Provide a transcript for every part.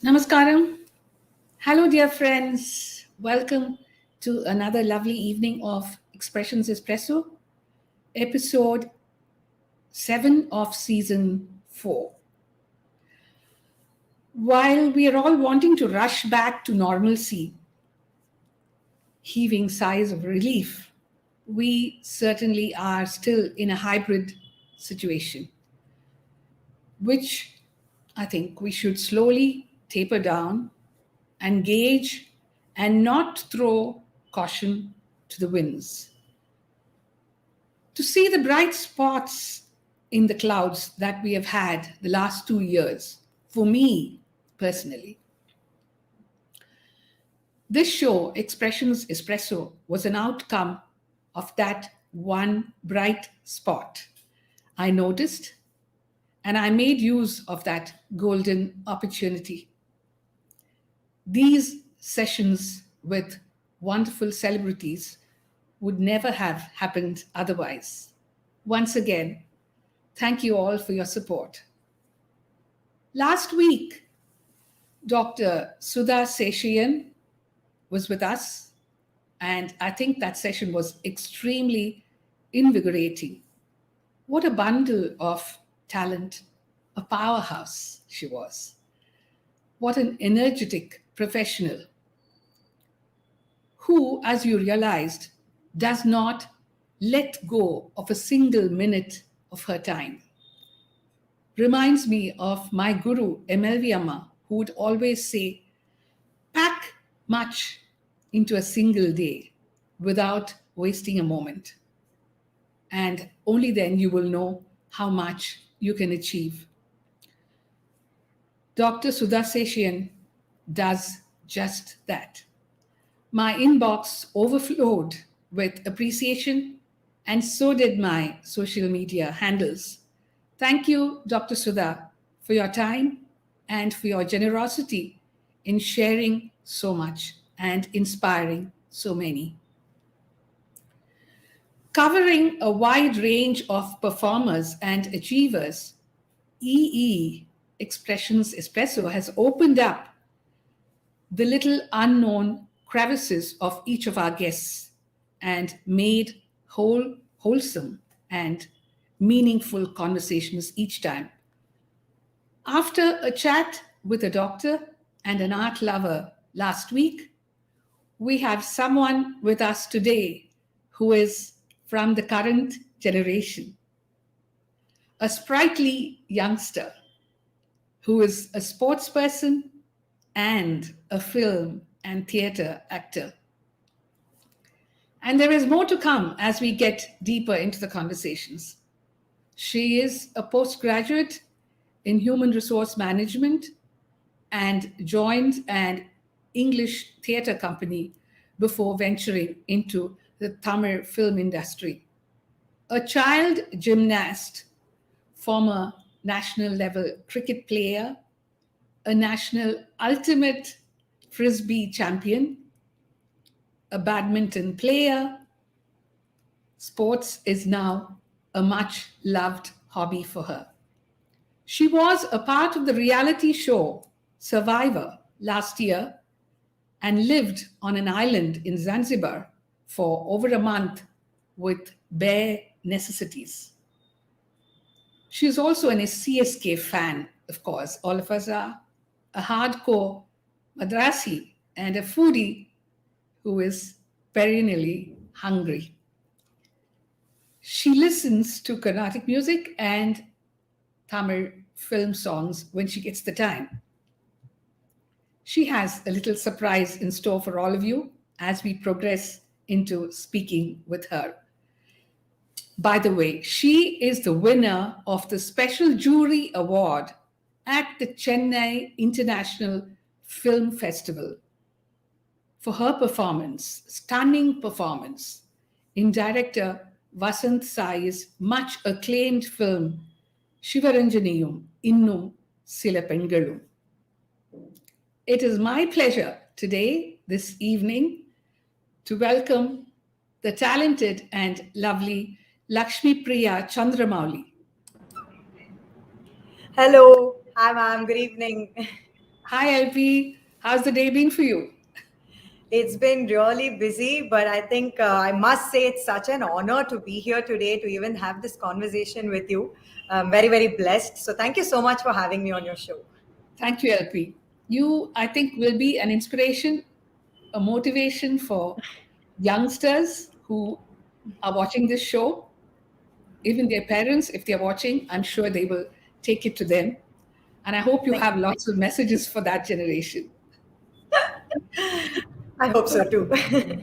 Namaskaram. Hello, dear friends. Welcome to another lovely evening of Expressions Espresso, episode 7 of season 4. While we are all wanting to rush back to normalcy, heaving sighs of relief, we certainly are still in a hybrid situation, which I think we should slowly taper down and gauge and not throw caution to the winds. To see the bright spots in the clouds that we have had the last 2 years, for me personally, this show, Expressions Espresso, was an outcome of that one bright spot. I noticed and I made use of that golden opportunity. These sessions with wonderful celebrities would never have happened otherwise. Once again, thank you all for your support. Last week, Dr. Sudha was with us, and I think that session was extremely invigorating. What a bundle of talent, a powerhouse she was. What an energetic professional who, as you realized, does not let go of a single minute of her time. Reminds me of my guru, MLV Amma, who would always say, pack much into a single day without wasting a moment. And only then you will know how much you can achieve. Dr. Sudha does just that. My inbox overflowed with appreciation, and so did my social media handles. Thank you, Dr. Sudha, for your time and for your generosity in sharing so much and inspiring so many. Covering a wide range of performers and achievers, EE Expressions Espresso has opened up the little unknown crevices of each of our guests and made wholesome and meaningful conversations each time. After a chat with a doctor and an art lover last week, we have someone with us today who is from the current generation, a sprightly youngster who is a sports person and a film and theater actor. And there is more to come as we get deeper into the conversations. She is a postgraduate in human resource management and joined an English theater company before venturing into the Tamil film industry. A child gymnast, former national level cricket player, a national ultimate Frisbee champion, a badminton player. Sports is now a much loved hobby for her. She was a part of the reality show Survivor last year and lived on an island in Zanzibar for over a month with bare necessities. She is also an CSK fan, of course. All of us are. A hardcore Madrasi and a foodie who is perennially hungry. She listens to Carnatic music and Tamil film songs when she gets the time. She has a little surprise in store for all of you as we progress into speaking with her. By the way, she is the winner of the Special Jury Award at the Chennai International Film Festival for her performance, stunning performance, in Director Vasanth Sai's much acclaimed film, Sivaranjaniyum Innum Sila Pengalum. It is my pleasure today, this evening, to welcome the talented and lovely Lakshmipriyaa Chandramouli. Hello. Hi, ma'am. Good evening. Hi, LP. How's the day been for you? It's been really busy, but I think I must say it's such an honor to be here today to even have this conversation with you. I'm very, very blessed. So thank you so much for having me on your show. Thank you, LP. You, I think, will be an inspiration, a motivation for youngsters who are watching this show. Even their parents, if they're watching, I'm sure they will take it to them. And I hope you Thank have lots of messages for that generation. I hope so too. Yeah.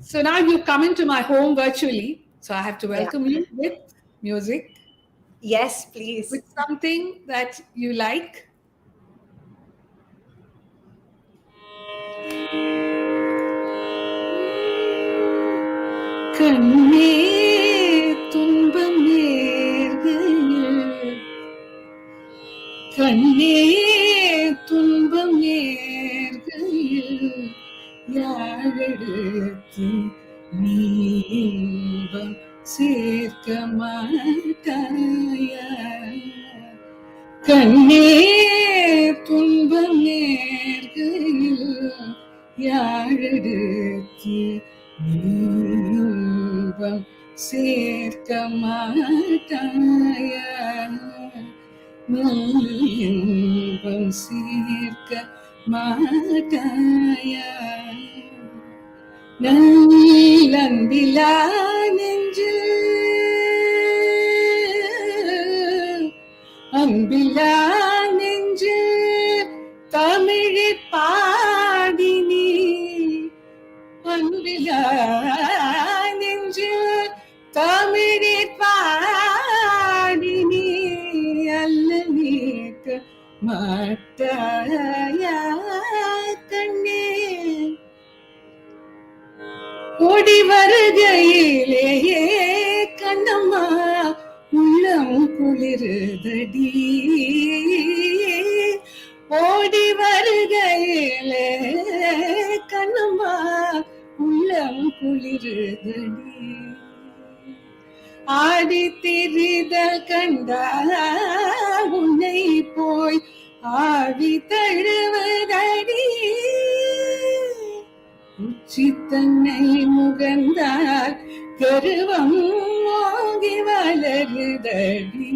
So now you've come into my home virtually. So I have to Yeah. welcome you with music, Yes, please. with something that you like. கண்ணே துன்பம் நேர்கையில் கண்ணே துன்பம் நேர்கையில் யாழெடுத்து நீ இன்பம் சேர்க்க மாட்டாயா கண்ணே துன்பம் நேர்கையில் யாழெடுத்து நீ இன்பம் சேர்க்க மாட்டாயா இன்பம் சேர்க்க மாட்டாயா நல்லன்பிலா நெஞ்சு அன்பிலா நெஞ்சு தமிழை பாடினி அன்பிலா நெஞ்சு தமிழை பாடினி அல்ல நீக்க மாட்டாயா கண்ணே ஓடி வருகையிலேயே கண்ணம்மா உள்ளம் குளிருதடி ஓடி வருகையிலே கண்ணம்மா உள்ளம் குளிருதடி ஆடி திரிதல் கண்டா உன்னை போய் ஆடி தழுவதடி உச்சி தன்னை முகந்தால் கருவம் ஓங்கி வளருதடி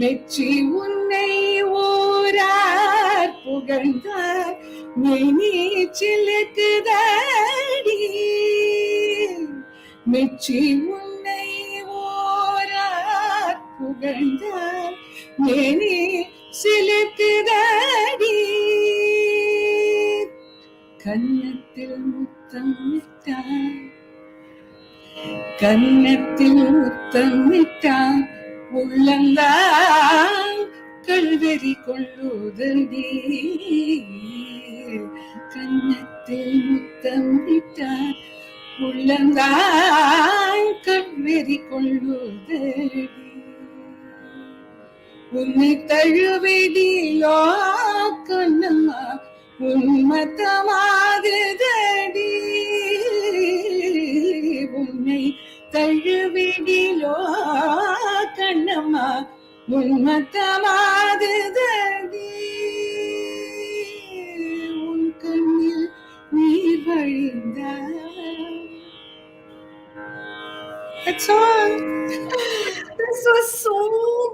மெச்சி உன்னை ஊரார் புகழ்ந்தார் நீச்சிலுக்குதடி மெச்சி உன்னை ஓரார் புகழ்ந்தார் நீ சிலுக்குதடி கன்னத்தில் முத்தமிட்டான் கன்னத்தில் முத்தமிட்டான் உள்ளந்தான் கல்வெறி கொள்ளுதடி கன்னத்தில் முத்தமிட்டான் உள்ளந்தான் கல்வெறி கொள்ளுதடி உன்னை தழுவிடிலோ கண்ணம்மா உன்மத்தமாகுதடி உன்னை தழுவிடிலோ கண்ணம்மா உன்மத்தமாகுதடி உன் கண்ணில் நீர் வழிந்தார். That's all. This was so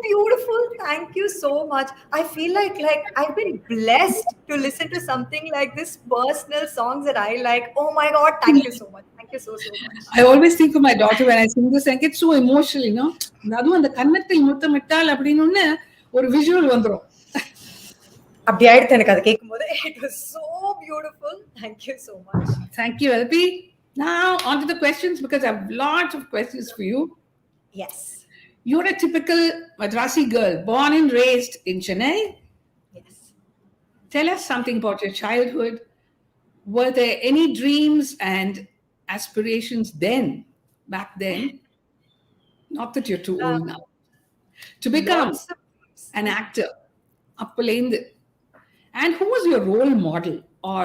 beautiful. Thank you so much. I feel like I've been blessed to listen to something like this, personal songs that I like. Oh my God, thank you so much. Thank you so much. I always think of my daughter when I sing this. I get so emotional, you know. அதுவும் அந்த கன்னத்தில் முத்தமிட்டால் அப்படின்னு ஒரு visual வந்துரும். அப்படி ஆயிடுத்து எனக்கு அது கேட்கும்போது. It was so beautiful. Thank you so much. Thank you, LP. Now on to the questions, because I have lots of questions for you. Yes. You're a typical Madrasi girl, born and raised in Chennai. Yes. Tell us something about your childhood. Were there any dreams and aspirations back then? Not that you're too old now. To become an actor. Appalende. And who was your role model? Or,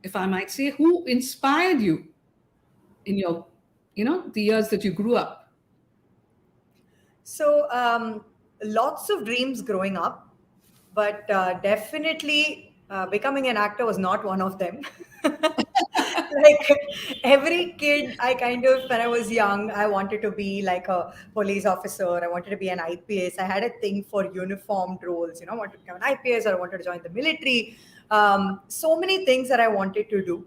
if I might say, who inspired you in your, the years that you grew up? So, lots of dreams growing up, but definitely becoming an actor was not one of them. Like every kid, I kind of, when I was young, I wanted to be like a police officer. I wanted to be an IPS. I had a thing for uniformed roles. I wanted to become an IPS, or I wanted to join the military. So many things that I wanted to do.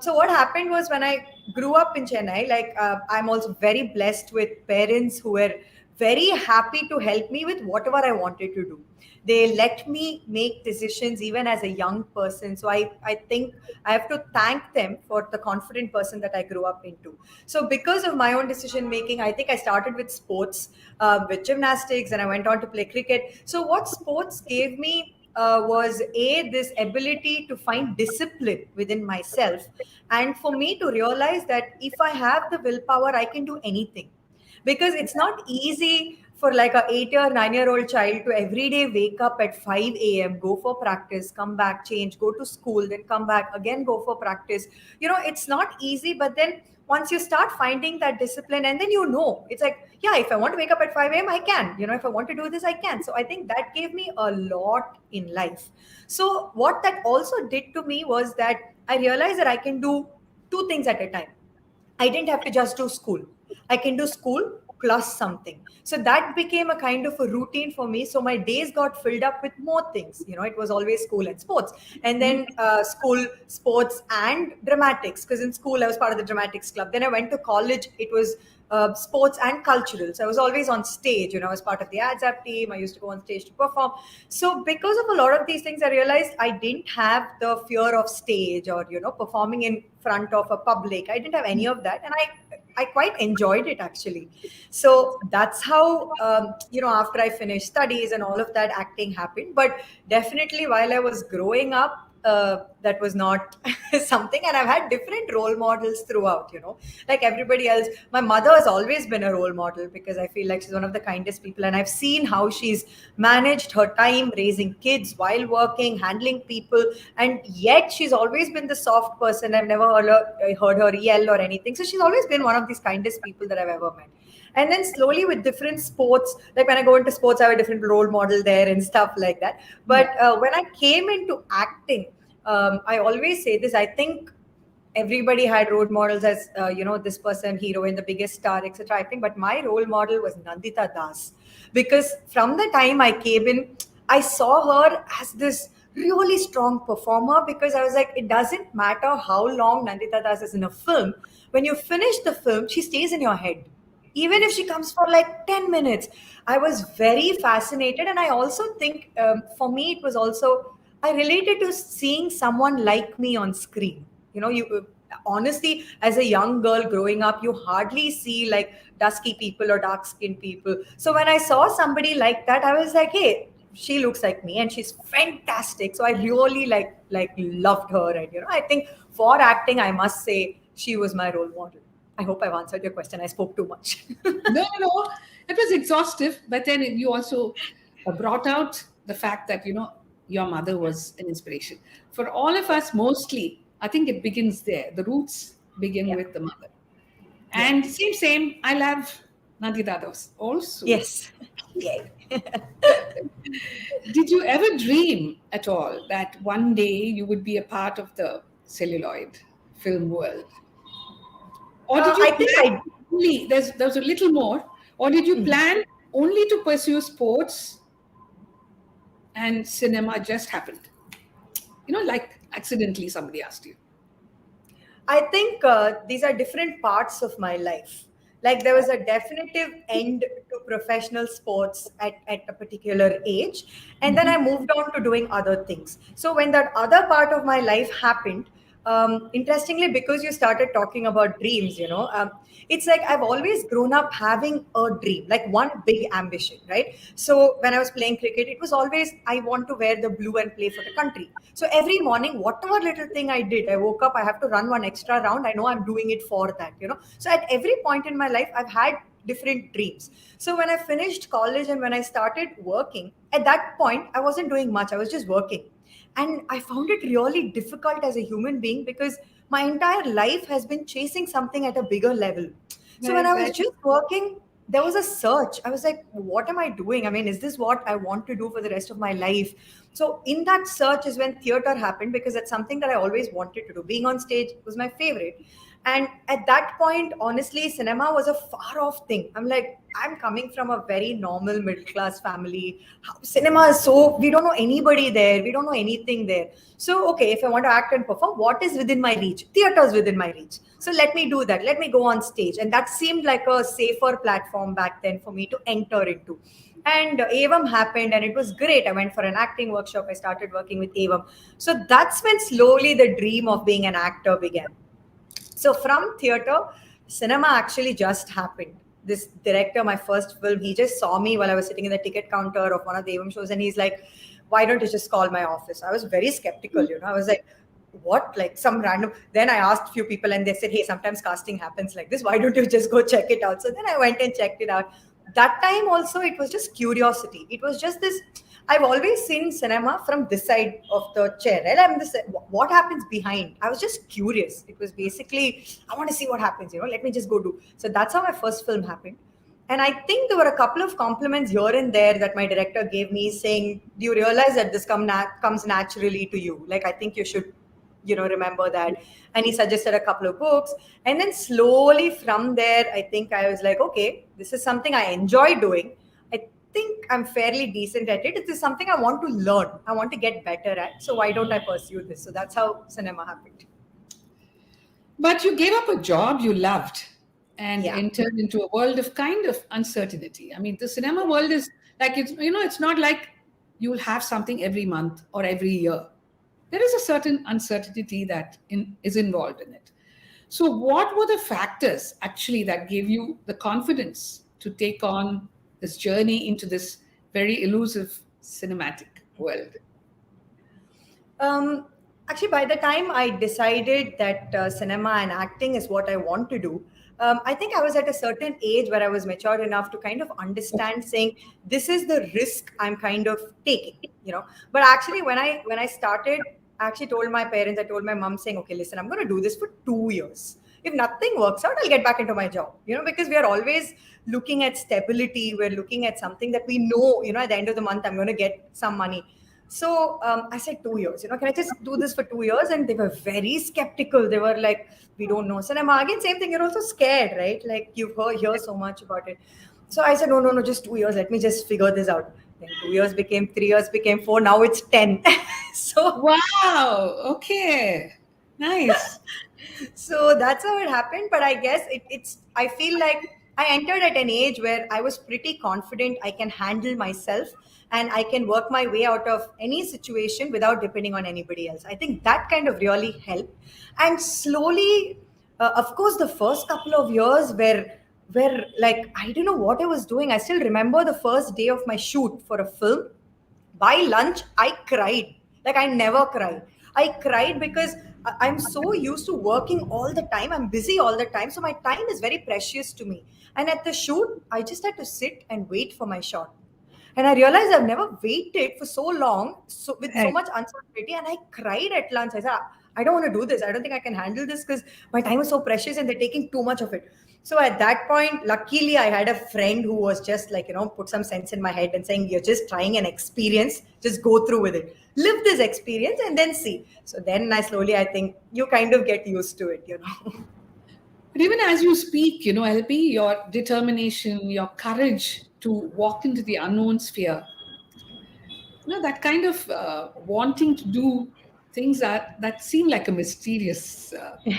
So what happened was, when I grew up in Chennai, like I'm also very blessed with parents who were very happy to help me with whatever I wanted to do. They let me make decisions even as a young person. So I think I have to thank them for the confident person that I grew up into. So because of my own decision making, I think I started with sports, with gymnastics, and I went on to play cricket. So what sports gave me was this ability to find discipline within myself, and for me to realize that if I have the willpower, I can do anything. Because it's not easy for like a 8 or 9 year old child to every day wake up at 5 a.m, go for practice, come back, change, go to school, then come back again, go for practice. It's not easy. But then once you start finding that discipline, and then it's like, yeah, if I want to wake up at 5 a.m, I can. If I want to do this, I can. So I think that gave me a lot in life. So what that also did to me was that I realized that I can do two things at a time. I didn't have to just do school. I can do school plus something. So that became a kind of a routine for me. So my days got filled up with more things. It was always school and sports. And then school, sports, and dramatics. Because in school, I was part of the dramatics club. Then I went to college. It was sports and cultural. So I was always on stage. I was part of the ads app team. I used to go on stage to perform. So because of a lot of these things, I realized I didn't have the fear of stage or, performing in front of a public. I didn't have any of that. And I quite enjoyed it, actually. So that's how, after I finished studies and all of that, acting happened. But definitely while I was growing up, that was not something. And I've had different role models throughout, like everybody else. My mother has always been a role model, because I feel like she's one of the kindest people. And I've seen how she's managed her time raising kids while working, handling people. And yet she's always been the soft person. I've never heard her yell or anything. So she's always been one of these kindest people that I've ever met. And then slowly with different sports, like when I go into sports, I have a different role model there and stuff like that. But when I came into acting, I always say this. I think everybody had role models as this person, heroine, the biggest star, etc. I think, but my role model was Nandita Das, because from the time I came in, I saw her as this really strong performer. Because I was like, it doesn't matter how long Nandita Das is in a film. When you finish the film, she stays in your head, even if she comes for like 10 minutes. I was very fascinated. And I also think, for me, it was also, I related to seeing someone like me on screen. You honestly, as a young girl growing up, you hardly see like dusky people or dark skinned people. So when I saw somebody like that, I was like, hey, she looks like me and she's fantastic. So I really like loved her. And I think for acting, I must say she was my role model. I hope I've answered your question. I spoke too much. No, it was exhaustive. But then you also brought out the fact that, your mother was an inspiration. For all of us, mostly, I think it begins there. The roots begin Yeah. with the mother. And same, I love Nandita Das also. Yes. Yay. Did you ever dream at all that one day you would be a part of the celluloid film world? Or did you I think plan only, there's a little more, or did you plan only to pursue sports and cinema just happened? Like accidentally somebody asked you. I think these are different parts of my life. Like there was a definitive end to professional sports at a particular age. And then I moved on to doing other things. So when that other part of my life happened, interestingly, because you started talking about dreams, it's like I've always grown up having a dream, like one big ambition, right? So when I was playing cricket, it was always, I want to wear the blue and play for the country. So every morning, whatever little thing I did, I woke up, I have to run one extra round. I know I'm doing it for that, So at every point in my life, I've had different dreams. So when I finished college and when I started working, at that point, I wasn't doing much. I was just working. And I found it really difficult as a human being, because my entire life has been chasing something at a bigger level. So when I was just working, there was a search. I was like, what am I doing? I mean, is this what I want to do for the rest of my life? So in that search is when theater happened, because it's something that I always wanted to do. Being on stage was my favorite. And at that point, honestly, cinema was a far off thing. I'm like, I'm coming from a very normal middle class family. Cinema is so, we don't know anybody there. We don't know anything there. So, okay, if I want to act and perform, what is within my reach? Theater is within my reach. So let me do that. Let me go on stage. And that seemed like a safer platform back then for me to enter into. And Avam happened and it was great. I went for an acting workshop. I started working with Avam. So that's when slowly the dream of being an actor began. So from theater, cinema actually just happened. This director, my first film, he just saw me while I was sitting in the ticket counter of one of the Avam shows, and he's like, "Why don't you just call my office?" I was very skeptical, I was like, "What? Like some random?" Then I asked few people, and they said, "Hey, sometimes casting happens like this. Why don't you just go check it out?" So then I went and checked it out. That time also, it was just curiosity. It was just this. I've always seen cinema from this side of the chair, right? I'm this. What happens behind? I was just curious. It was basically, I want to see what happens. Let me just go do. So that's how my first film happened. And I think there were a couple of compliments here and there that my director gave me, saying, "Do you realize that this comes naturally to you? Like, I think you should, remember that." And he suggested a couple of books. And then slowly from there, I think I was like, okay, this is something I enjoy doing. I think I'm fairly decent at it. It is something I want to learn. I want to get better at. So why don't I pursue this? So that's how cinema happened. But you gave up a job you loved and Yeah. entered into a world of kind of uncertainty. I mean, the cinema world is like, it's not like you'll have something every month or every year. There is a certain uncertainty that is involved in it. So, what were the factors actually that gave you the confidence to take on this journey into this very elusive cinematic world? Actually, by the time I decided that cinema and acting is what I want to do, I think I was at a certain age where I was mature enough to kind of understand, saying this is the risk I'm kind of taking. But actually, when I started, I actually told my parents, I told my mom, saying, okay, listen, I'm going to do this for 2 years. If nothing works out, I'll get back into my job. Because we are always looking at stability. We're looking at something that we know. At the end of the month, I'm going to get some money. So I said 2 years. Can I just do this for 2 years? And they were very skeptical. They were like, we don't know cinema. Again, same thing. You're also scared, right? Like you hear so much about it. So I said, no, just 2 years. Let me just figure this out. Then 2 years became 3 years, became 4. Now it's 10. So Wow. Okay. Nice. so that's how it happened. But I guess I feel like I entered at an age where I was pretty confident I can handle myself and I can work my way out of any situation without depending on anybody else. I think that kind of really helped. And slowly, of course, the first couple of years were like, I don't know what I was doing. I still remember the first day of my shoot for a film. By lunch, I cried. Like I never cried. I cried because I'm so used to working all the time. I'm busy all the time. So my time is very precious to me. And at the shoot, I just had to sit and wait for my shot. And I realized I've never waited for so long, so with so Right. much uncertainty. And I cried at lunch. I said, I don't want to do this. I don't think I can handle this because my time is so precious and they're taking too much of it. So at that point, luckily, I had a friend who was just like, put some sense in my head and saying, you're just trying an experience, just go through with it. Live this experience and then see. So then I think you kind of get used to it. But even as you speak, LP, your determination, your courage to walk into the unknown sphere, that kind of wanting to do things that seem like a mysterious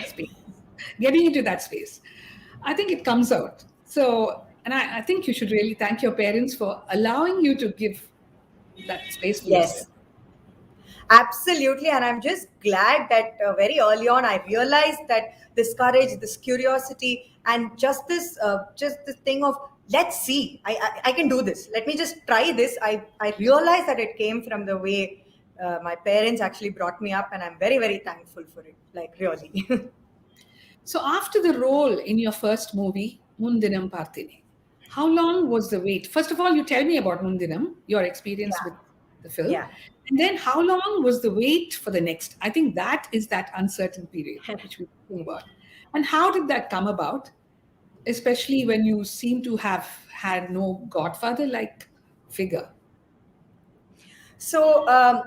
space, getting into that space, I think it comes out. So, and I think you should really thank your parents for allowing you to give that space for yourself. Yes. Absolutely. And I'm just glad that very early on I realized that this courage, this curiosity, and just this thing of let's see, I can do this. Let me just try this. I realized that it came from the way my parents actually brought me up, and I'm very, very thankful for it. Like, really. So, after the role in your first movie, Mundinam Partine, how long was the wait? First of all, you tell me about Mundinam, your experience Yeah. with the film. Yeah. And then how long was the wait for the next? I think that is that uncertain period which we're talking about. And how did that come about? especially when you seem to have had no godfather like figure. So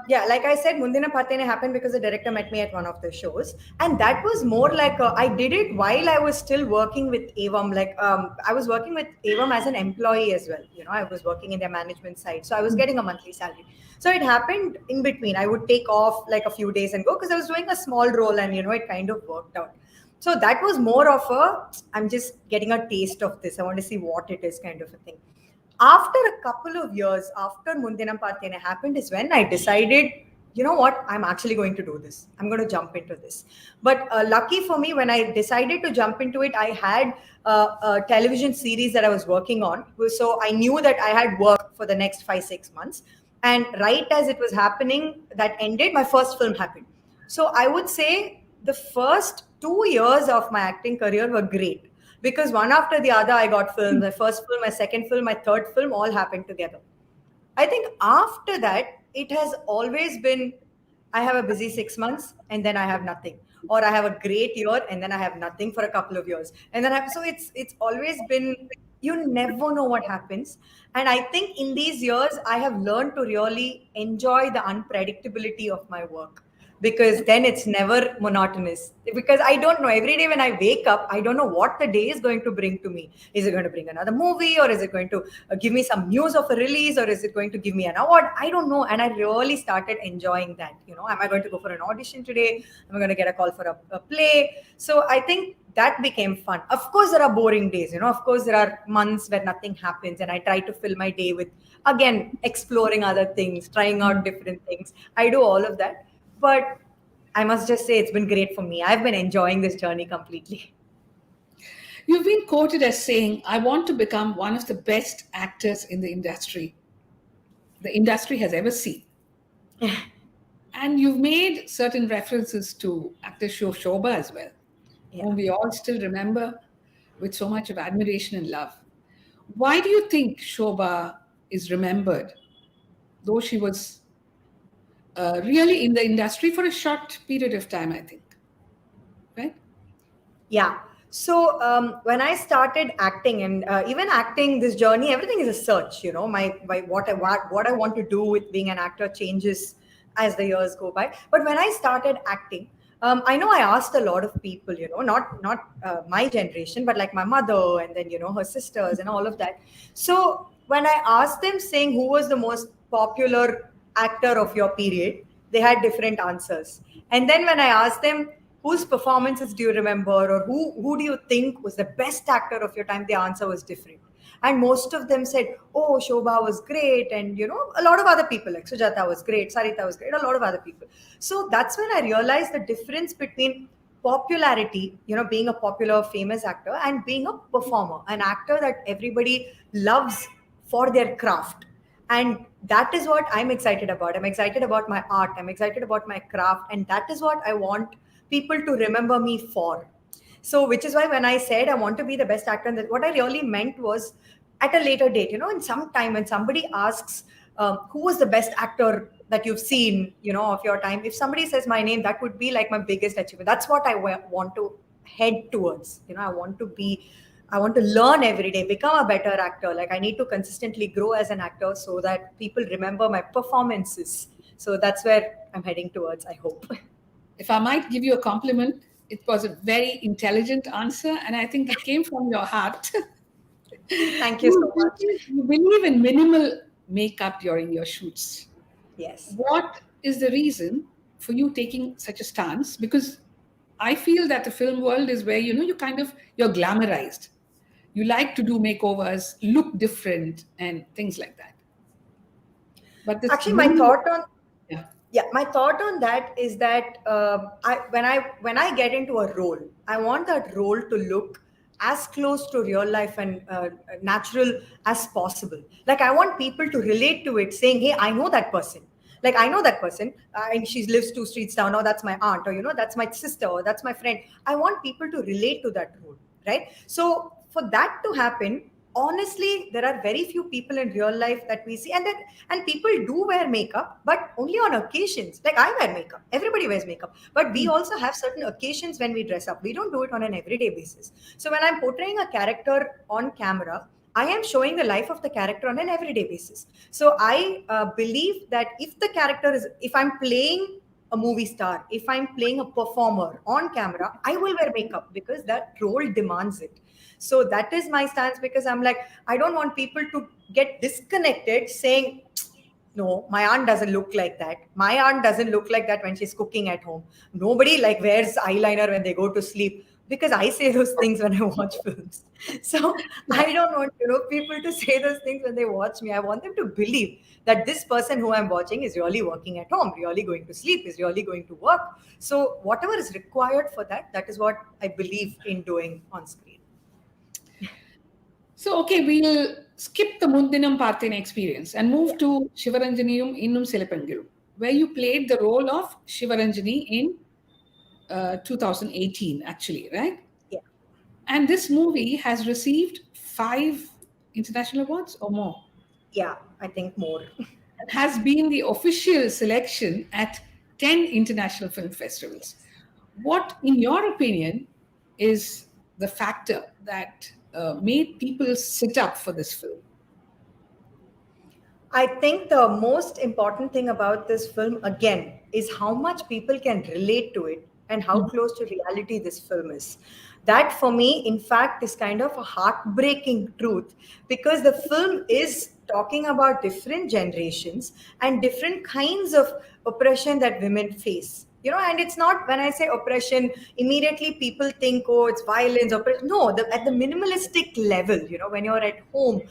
yeah, like I said, Mundina Patene happened because the director met me at one of the shows, and that was more like I did it while I was still working with Avam. Like I was working with Avam as an employee as well. You know, I was working in their management side, so I was getting a monthly salary. So it happened in between. I would take off like a few days and go because I was doing a small role, and it kind of worked out. So that was more of a I'm just getting a taste of this. I want to see what it is kind of a thing. After a couple of years after Mundinam Pathena happened is when I decided, you know what, I'm actually going to do this. I'm going to jump into this. But lucky for me, when I decided to jump into it, I had a television series that I was working on. So I knew that I had work for the next 5-6 months. And right as it was happening, that ended, my first film happened. So I would say the first 2 years of my acting career were great because one after the other I got films. My first film, my second film, my third film all happened together. I think after that it has always been I have a busy 6 months and then I have nothing, or I have a great year and then I have nothing for a couple of years, and then so it's always been, you never know what happens. And I think in these years I have learned to really enjoy the unpredictability of my work, because then it's never monotonous, because I don't know, every day when I wake up I don't know what the day is going to bring to me. Is it going to bring another movie, or is it going to give me some news of a release, or is it going to give me an award? I don't know. And I really started enjoying that. Am I going to go for an audition today? Am I going to get a call for a play? So I think that became fun. Of course there are boring days, of course there are months where nothing happens, and I try to fill my day with, again, exploring other things, trying out different things. I do all of that. But I must just say it's been great for me. I've been enjoying this journey completely. You've been quoted as saying, I want to become one of the best actors in the industry has ever seen. And you've made certain references to actor Shobha as well, whom we all still remember with so much of admiration and love. Why do you think Shobha is remembered, though she was really in the industry for a short period of time, I think, right? Yeah. So when I started acting, and even acting, this journey, everything is a search. My what I want to do with being an actor changes as the years go by. But when I started acting, I know I asked a lot of people. Not my generation, but like my mother, and then her sisters and all of that. So when I asked them, saying who was the most popular actor of your period, they had different answers. And then when I asked them, whose performances do you remember, or who do you think was the best actor of your time, the answer was different. And most of them said, oh, Shobha was great, and a lot of other people like Sujata was great, Sarita was great, a lot of other people. So that's when I realized the difference between popularity, being a popular famous actor, and being a performer, an actor that everybody loves for their craft. And that is what I'm excited about. I'm excited about my art, I'm excited about my craft, and that is what I want people to remember me for. So, which is why when I said I want to be the best actor, and what I really meant was at a later date, in some time when somebody asks who was the best actor that you've seen, of your time, if somebody says my name, that would be like my biggest achievement. That's what I want to head towards. I want to learn every day, become a better actor. Like I need to consistently grow as an actor so that people remember my performances. So that's where I'm heading towards, I hope. If I might give you a compliment, it was a very intelligent answer, and I think it came from your heart. Thank you so much. You believe in minimal makeup during your shoots. Yes. What is the reason for you taking such a stance? Because I feel that the film world is where you're glamorized. You like to do makeovers, look different, and things like that. But this Actually, my thought on yeah. my thought on that is that when I get into a role, I want that role to look as close to real life and natural as possible. Like I want people to relate to it, saying, "Hey, I know that person. Like I know that person, and she lives 2 streets down. Or that's my aunt, or that's my sister, or that's my friend." I want people to relate to that role, right? So for that to happen, honestly, there are very few people in real life that we see, and people do wear makeup, but only on occasions. Like I wear makeup, everybody wears makeup, but we also have certain occasions when we dress up. We don't do it on an everyday basis. So when I'm portraying a character on camera, I am showing the life of the character on an everyday basis. So I believe that if I'm playing a movie star, if I'm playing a performer on camera, I will wear makeup because that role demands it. So that is my stance, because I'm like, I don't want people to get disconnected saying, no, my aunt doesn't look like that. My aunt doesn't look like that when she's cooking at home. Nobody like wears eyeliner when they go to sleep, because I say those things when I watch films. So I don't want people to say those things when they watch me. I want them to believe that this person who I'm watching is really working at home, really going to sleep, is really going to work. So whatever is required for that, that is what I believe in doing on screen. So, okay, we'll skip the Mundinam Parthen experience and move to Sivaranjaniyum Innum Sila Pengalum, where you played the role of Sivaranjani in 2018, actually, right? Yeah. And this movie has received 5 international awards or more. Yeah, I think more. It has been the official selection at 10 international film festivals. What, in your opinion, is the factor that made people sit up for this film? I think the most important thing about this film, again, is how much people can relate to it and how close to reality this film is. That, for me, in fact, is kind of a heartbreaking truth, because the film is talking about different generations and different kinds of oppression that women face. And it's not, when I say oppression, immediately people think, oh, it's violence, oppression. No, at the minimalistic level, when you're at home,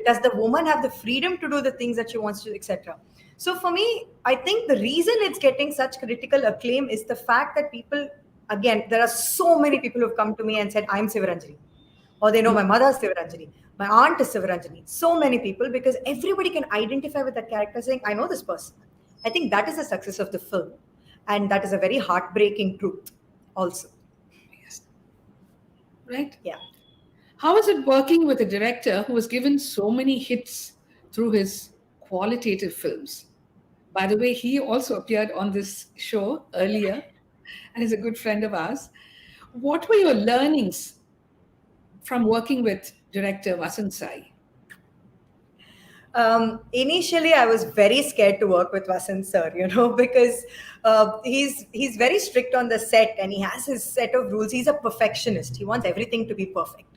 does the woman have the freedom to do the things that she wants to, etc. So for me, I think the reason it's getting such critical acclaim is the fact that people, again, there are so many people who've come to me and said, I'm Sivaranjani. Or they know my mother is Sivaranjani. My aunt is Sivaranjani. So many people, because everybody can identify with that character saying, I know this person. I think that is the success of the film. And that is a very heartbreaking truth also. Yes. Right? Yeah. How is it working with a director who has given so many hits through his qualitative films? By the way, he also appeared on this show earlier and is a good friend of ours. What were your learnings from working with director Vasanth Sai? Initially, I was very scared to work with Vasanth sir, because he's very strict on the set, and he has his set of rules. He's a perfectionist. He wants everything to be perfect.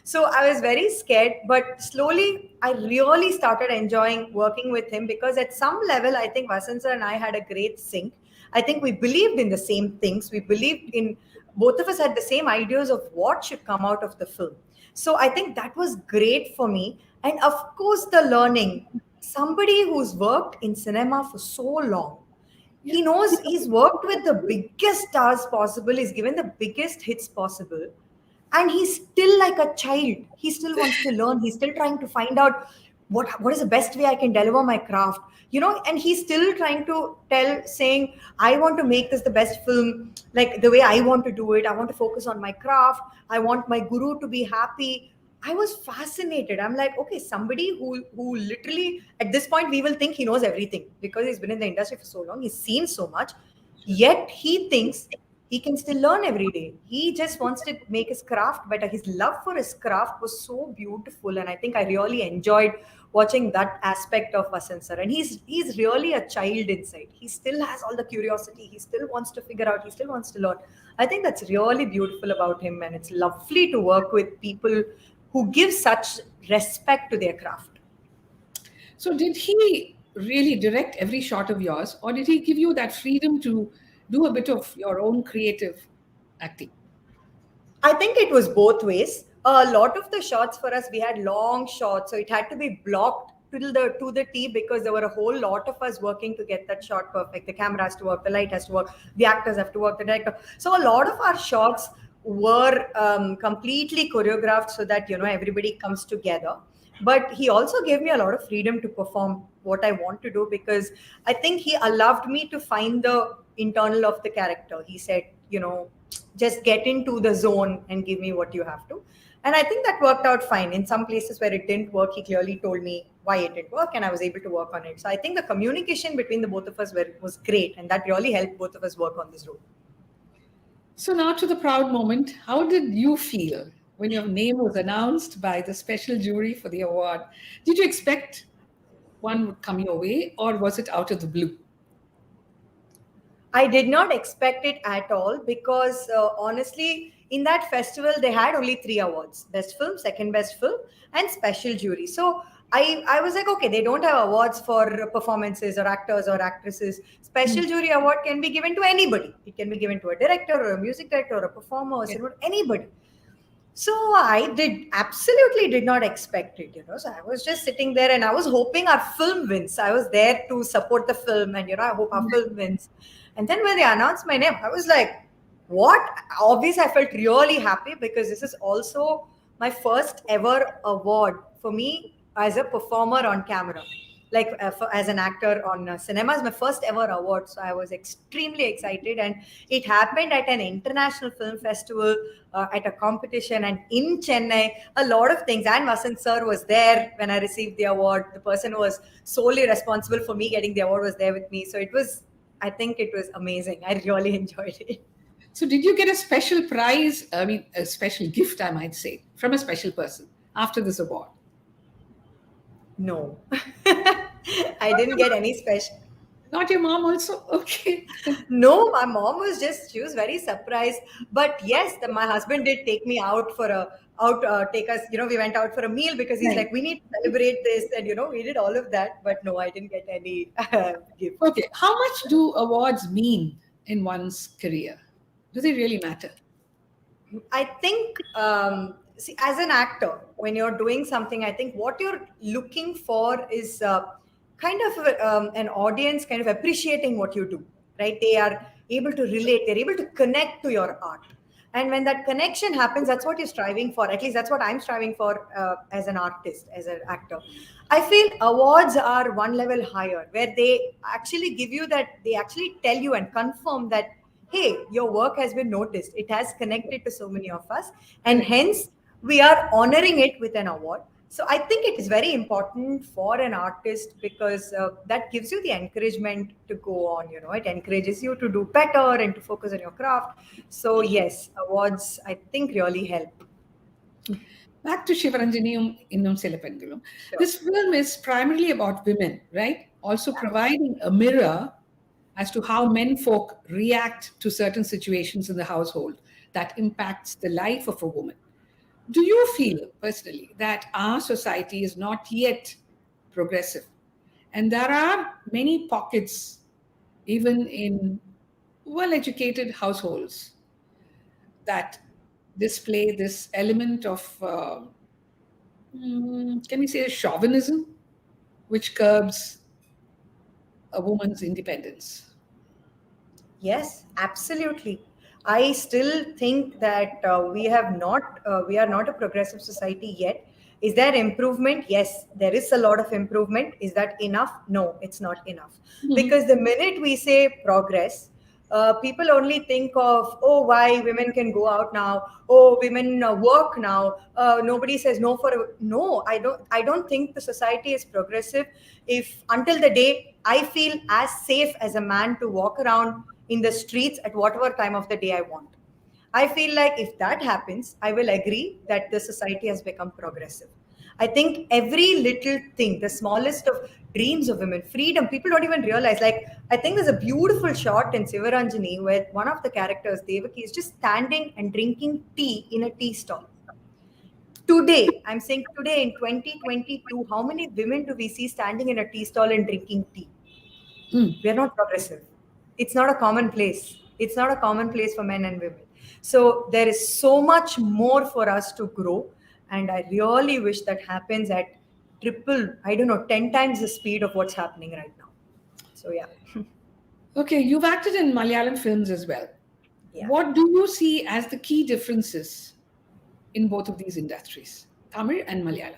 So I was very scared, but slowly I really started enjoying working with him, because at some level, I think Vasanth sir and I had a great sync. I think we believed in the same things. We believed in, both of us had the same ideas of what should come out of the film. So I think that was great for me. And of course, the learning, somebody who's worked in cinema for so long, he knows he's worked with the biggest stars possible, he's given the biggest hits possible, and he's still like a child. He still wants to learn. He's still trying to find out what is the best way I can deliver my craft, and he's still trying to saying, I want to make this the best film, like the way I want to do it. I want to focus on my craft. I want my guru to be happy. I was fascinated. I'm like, okay, somebody who literally, at this point, we will think he knows everything because he's been in the industry for so long. He's seen so much. Yet he thinks he can still learn every day. He just wants to make his craft better. His love for his craft was so beautiful. And I think I really enjoyed watching that aspect of Vasanth sir. And he's really a child inside. He still has all the curiosity. He still wants to figure out. He still wants to learn. I think that's really beautiful about him. And it's lovely to work with people who give such respect to their craft. So did he really direct every shot of yours, or did he give you that freedom to do a bit of your own creative acting? I think it was both ways. A lot of the shots for us, we had long shots, so it had to be blocked to the T, because there were a whole lot of us working to get that shot perfect. The camera has to work, the light has to work, the actors have to work, the director. So a lot of our shots were completely choreographed so that everybody comes together. But he also gave me a lot of freedom to perform what I want to do, because I think he allowed me to find the internal of the character. He said, just get into the zone and give me what you have to. And I think that worked out fine. In some places where it didn't work, he clearly told me why it didn't work, and I was able to work on it. So I think the communication between the both of us was great, and that really helped both of us work on this role. So now to the proud moment. How did you feel when your name was announced by the special jury for the award? Did you expect one would come your way, or was it out of the blue? I did not expect it at all because honestly, in that festival, they had only three awards: best film, second best film, and special jury. So I was like, okay, they don't have awards for performances or actors or actresses. Special jury award can be given to anybody. It can be given to a director or a music director or a performer or Yeah. anybody. So I absolutely did not expect it, So I was just sitting there and I was hoping our film wins. I was there to support the film and, I hope our film wins. And then when they announced my name, I was like, what? Obviously, I felt really happy because this is also my first ever award for me as a performer on camera. Like as an actor on cinema is my first ever award. So I was extremely excited. And it happened at an international film festival, at a competition, and in Chennai. A lot of things. And Vasanth sir was there when I received the award. The person who was solely responsible for me getting the award was there with me. So I think it was amazing. I really enjoyed it. So did you get a special prize, I mean, a special gift, I might say, from a special person after this award? No. I didn't get any special. Not your mom also? Okay. No, my mom she was very surprised. But yes, my husband did take me out take us, we went out for a meal because he's Right. like, we need to celebrate this. And, we did all of that. But no, I didn't get any gift. Okay. How much do awards mean in one's career? Do they really matter? I think, see, as an actor, when you're doing something, I think what you're looking for is kind of an audience kind of appreciating what you do, right? They are able to relate, they're able to connect to your art. And when that connection happens, that's what you're striving for. At least that's what I'm striving for as an artist, as an actor. I feel awards are one level higher, where they actually give you that, they actually tell you and confirm that, hey, your work has been noticed. It has connected to so many of us. And hence, we are honoring it with an award. So I think it is very important for an artist because that gives you the encouragement to go on. It encourages you to do better and to focus on your craft. So yes, awards I think really help. Back to Sivaranjaniyum Innum Sila Pengalum. Sure. This film is primarily about women, right? Also providing a mirror as to how men folk react to certain situations in the household that impacts the life of a woman. Do you feel personally that our society is not yet progressive? And there are many pockets, even in well educated households, that display this element of, can we say, chauvinism, which curbs a woman's independence. Yes, absolutely. I still think that we are not a progressive society yet. Is there improvement? Yes, there is a lot of improvement. Is that enough? No, it's not enough. Because the minute we say progress, people only think of, oh, why women can go out now? Oh, women work now. Nobody says no for no. I don't think the society is progressive if until the day I feel as safe as a man to walk around in the streets at whatever time of the day I want. I feel like if that happens, I will agree that the society has become progressive. I think every little thing, the smallest of dreams of women, freedom, people don't even realize. Like, I think there's a beautiful shot in Sivaranjani where one of the characters, Devaki, is just standing and drinking tea in a tea stall. Today, I'm saying today in 2022, how many women do we see standing in a tea stall and drinking tea? We are not progressive. It's not a common place. It's not a common place for men and women. So there is so much more for us to grow. And I really wish that happens at triple, I don't know, 10 times the speed of what's happening right now. So yeah. Okay, you've acted in Malayalam films as well. Yeah. What do you see as the key differences in both of these industries, Tamil and Malayalam?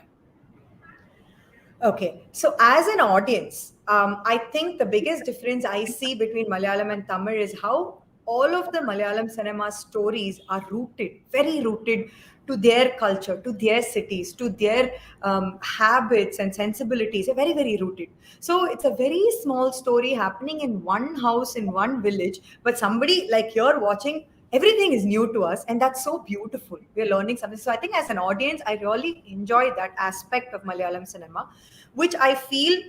Okay, so as an audience, I think the biggest difference I see between Malayalam and Tamil is how all of the Malayalam cinema stories are rooted, very rooted to their culture, to their cities, to their habits and sensibilities. They're very, very rooted. So it's a very small story happening in one house, in one village, but somebody like you're watching, everything is new to us, and that's so beautiful. We're learning something. So I think as an audience, I really enjoy that aspect of Malayalam cinema, which I feel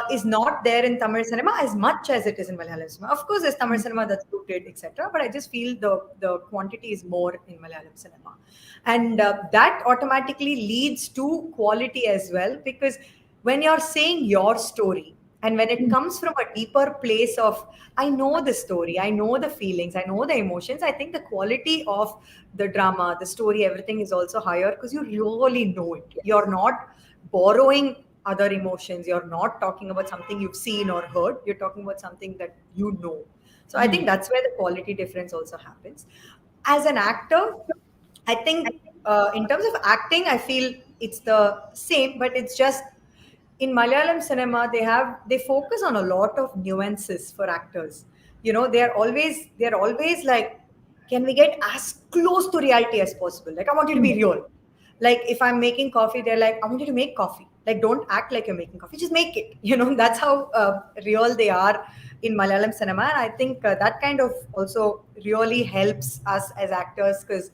is not there in Tamil cinema as much as it is in Malayalam cinema. Of course, there's Tamil cinema that's rooted, etc. But I just feel the quantity is more in Malayalam cinema, and that automatically leads to quality as well. Because when you're saying your story, and when it comes from a deeper place of, I know the story, I know the feelings, I know the emotions, I think the quality of the drama, the story, everything is also higher because you really know it. You're not borrowing other emotions. You're not talking about something you've seen or heard. You're talking about something that you know. So I think that's where the quality difference also happens. As an actor, I think in terms of acting, I feel it's the same, but it's just in Malayalam cinema, they focus on a lot of nuances for actors. They're always like, can we get as close to reality as possible? Like, I want you to be real. Like, if I'm making coffee, they're like, I want you to make coffee. Like, don't act like you're making coffee, just make it. That's how real they are in Malayalam cinema. And I think that kind of also really helps us as actors, because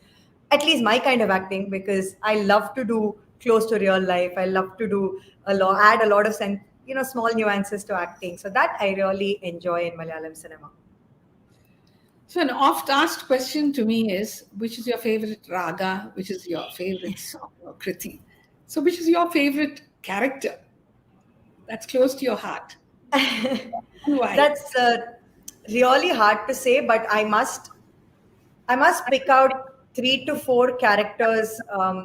at least my kind of acting, because I love to do close to real life. I love to do add a lot of small nuances to acting. So that I really enjoy in Malayalam cinema. So an oft-asked question to me is, which is your favorite raga? Which is your favorite song or kriti? So which is your favorite character that's close to your heart? And why? That's really hard to say, but I must pick out 3 to 4 characters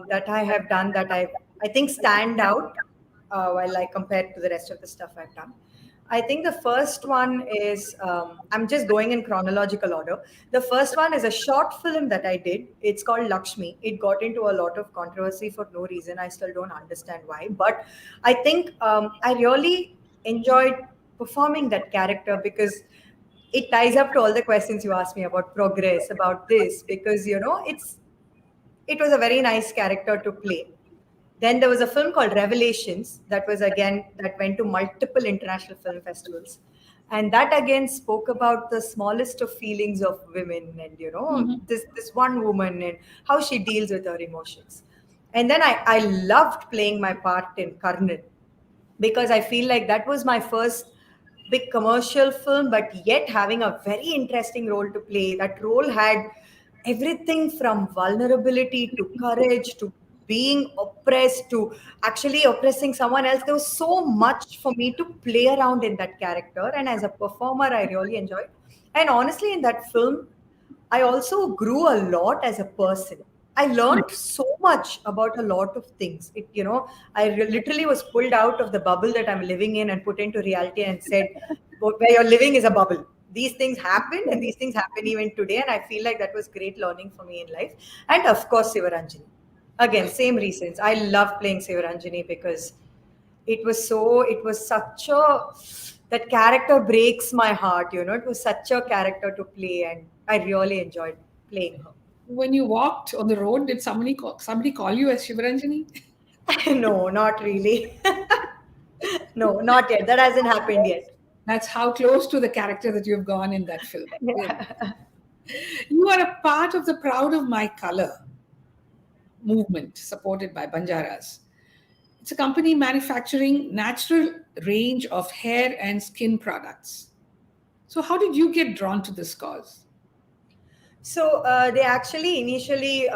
that I have done that I think stand out while I compare to the rest of the stuff I've done. I think the first one is, I'm just going in chronological order. The first one is a short film that I did. It's called Lakshmi. It got into a lot of controversy for no reason. I still don't understand why. But I think I really enjoyed performing that character because it ties up to all the questions you asked me about progress, about this, because, it was a very nice character to play. Then there was a film called Revelations that went to multiple international film festivals. And that again spoke about the smallest of feelings of women and, this one woman and how she deals with her emotions. And then I loved playing my part in Karnan because I feel like that was my first big commercial film, but yet having a very interesting role to play. That role had everything from vulnerability to courage to being oppressed to actually oppressing someone else. There was so much for me to play around in that character. And as a performer, I really enjoyed. And honestly, in that film, I also grew a lot as a person. I learned so much about a lot of things. Literally was pulled out of the bubble that I'm living in and put into reality and said, where you're living is a bubble. These things happen and these things happen even today. And I feel like that was great learning for me in life. And of course, Sivaranjaniyum. Again, same reasons. I love playing Sivaranjaniyum because it was such that character breaks my heart. It was such a character to play and I really enjoyed playing her. When you walked on the road, did somebody call you as Sivaranjani? No, not really. No, not yet. That hasn't happened yet. That's how close to the character that you've gone in that film. Yeah. You are a part of the Proud of My Color movement supported by Banjaras. It's a company manufacturing natural range of hair and skin products. So how did you get drawn to this cause? So they actually initially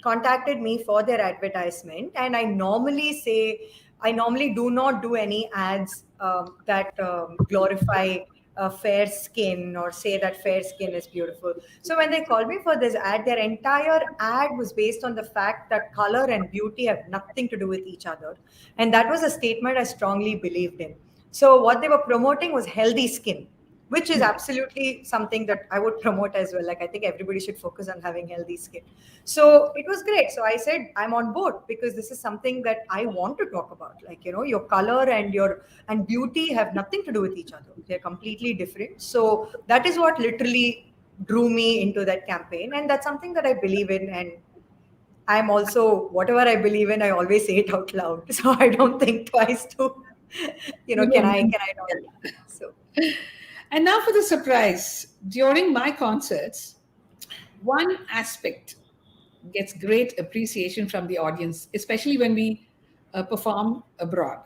contacted me for their advertisement, and I normally do not do any ads that glorify fair skin or say that fair skin is beautiful. So when they called me for this ad, their entire ad was based on the fact that color and beauty have nothing to do with each other, and that was a statement I strongly believed in. So what they were promoting was healthy skin, which is absolutely something that I would promote as well. Like, I think everybody should focus on having healthy skin. So it was great. So I said, I'm on board because this is something that I want to talk about. Like, your color and beauty have nothing to do with each other. They're completely different. So that is what literally drew me into that campaign, and that's something that I believe in. And I'm also, whatever I believe in, I always say it out loud. So I don't think twice to, You can know, I not? So, and now for the surprise. During my concerts, one aspect gets great appreciation from the audience, especially when we perform abroad.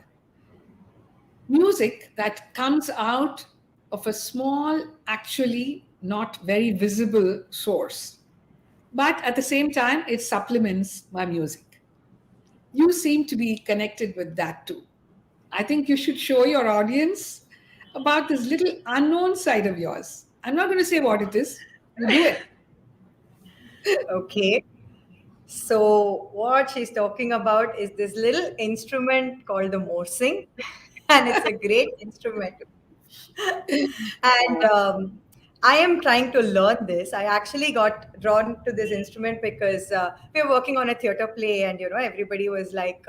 Music that comes out of a small, actually not very visible source, but at the same time, it supplements my music. You seem to be connected with that too. I think you should show your audience about this little unknown side of yours. I'm not going to say what it is. You do it. okay. So what she's talking about is this little instrument called the morsing, and it's a great instrument. And I am trying to learn this. I actually got drawn to this instrument because we were working on a theater play, and everybody was like,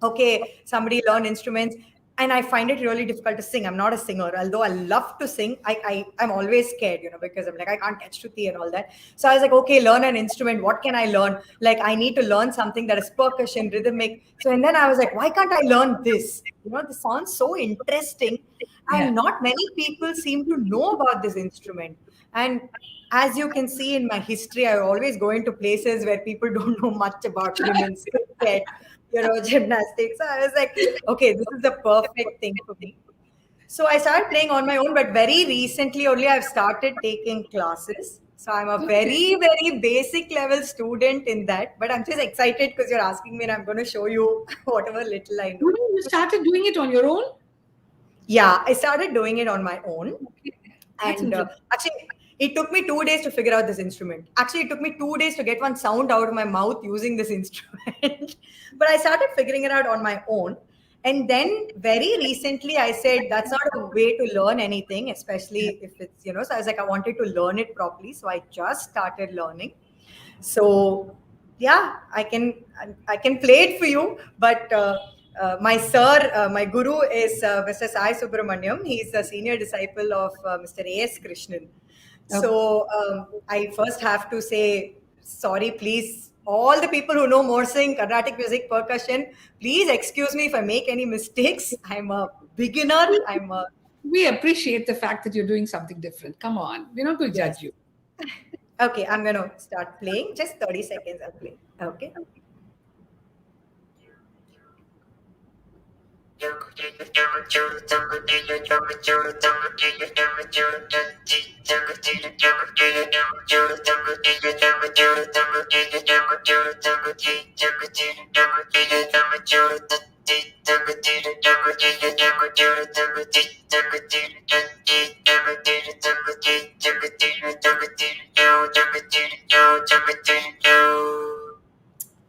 okay, somebody learn instruments. And I find it really difficult to sing. I'm not a singer, although I love to sing. I'm always scared, because I'm like, I can't catch Shruti and all that. So I was like, okay, learn an instrument. What can I learn? Like, I need to learn something that is percussion, rhythmic. So, and then I was like, why can't I learn this? This sounds so interesting. Yeah. And not many people seem to know about this instrument. And as you can see in my history, I always go into places where people don't know much about women's cricket, gymnastics. So I was like, okay, this is the perfect thing for me. So I started playing on my own, but very recently only I've started taking classes. So I'm a Okay. very, very basic level student in that. But I'm just excited because you're asking me and I'm going to show you whatever little I know. You started doing it on your own? Yeah, I started doing it on my own. Okay. That's And interesting. actually, it took me 2 days to figure out this instrument. Actually, it took me 2 days to get one sound out of my mouth using this instrument. But I started figuring it out on my own. And then very recently, I said that's not a way to learn anything, especially if it's, so I was like, I wanted to learn it properly. So I just started learning. So yeah, I can play it for you, but my sir, my guru is Mr. Sai Subramaniam. He's a senior disciple of Mr. A.S. Krishnan. Okay. So I first have to say sorry, please. All the people who know Morsing, Carnatic music, percussion, please excuse me if I make any mistakes. I'm a beginner. We appreciate the fact that you're doing something different. Come on. We're not going to Yes. judge you. Okay, I'm going to start playing. Just 30 seconds I'll play. Okay.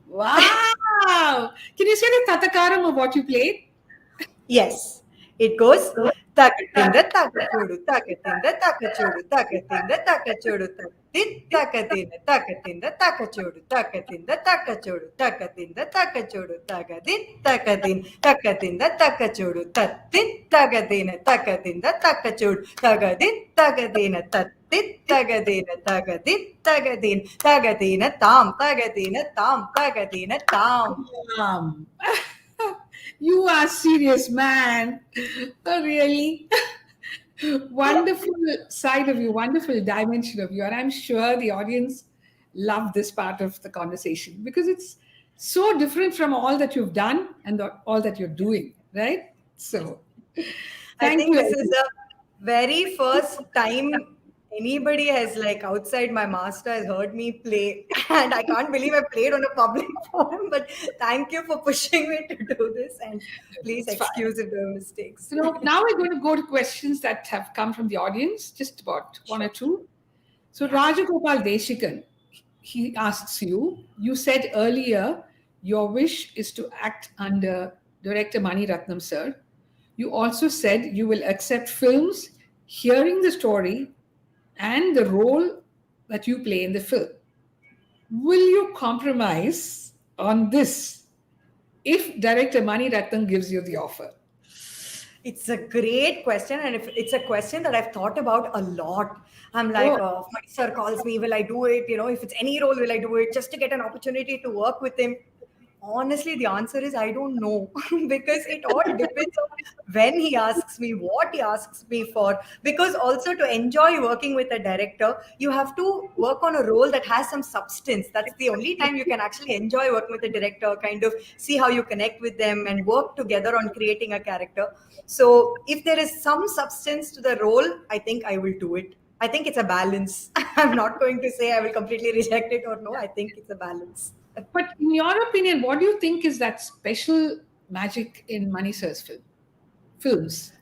Wow. Can you say the tatakaram of what you played? Yes, it goes takatinda takachudu takatinda takachudu takatinda takachudu takatinda takachudu takatinda takachudu takatinda takachudu takatinda takachudu takatinda takachudu tagadina tam. Um, you are serious, man. Oh, really? Wonderful side of you, wonderful dimension of you. And I'm sure the audience love this part of the conversation because it's so different from all that you've done and all that you're doing, right? So, I thank think you. this is the very first time anybody has like outside my master has heard me play, and I can't believe I played on a public forum. But thank you for pushing me to do this, and please It's fine. excuse if there are mistakes. So now we're going to go to questions that have come from the audience, just about one or Sure. two. So Yeah. Rajagopal Deshikan, he asks you, you said earlier your wish is to act under Director Mani Ratnam sir. You also said you will accept films hearing the story and the role that you play in the film. Will you compromise on this if Director Mani Ratnam gives you the offer? It's a great question, and if it's a question that I've thought about a lot. I'm like, Oh, if my sir calls me, will I do it? If it's any role, will I do it just to get an opportunity to work with him? Honestly, the answer is I don't know because it all depends on when he asks me, what he asks me for. Because also to enjoy working with a director, you have to work on a role that has some substance. That's the only time you can actually enjoy working with a director, kind of see how you connect with them and work together on creating a character. So if there is some substance to the role, I think I will do it. I think it's a balance. I'm not going to say I will completely reject it or no. I think it's a balance. but in your opinion, what do you think is that special magic in Manisha's films?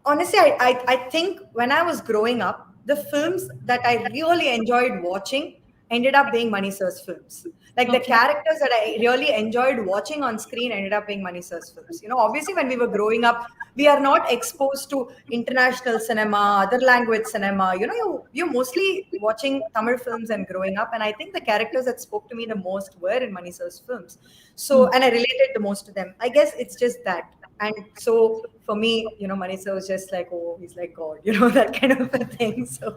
Honestly, I think when I was growing up, the films that I really enjoyed watching ended up being Mani Sir's films. Like the Okay. characters that I really enjoyed watching on screen ended up being Mani Sir's films. Obviously, when we were growing up, we are not exposed to international cinema, other language cinema. You're mostly watching Tamil films and growing up. And I think the characters that spoke to me the most were in Mani Sir's films. Hmm. So, and I related the most to them. I guess it's just that. And so for me, Manisha was just like, oh, he's like God, that kind of a thing. So,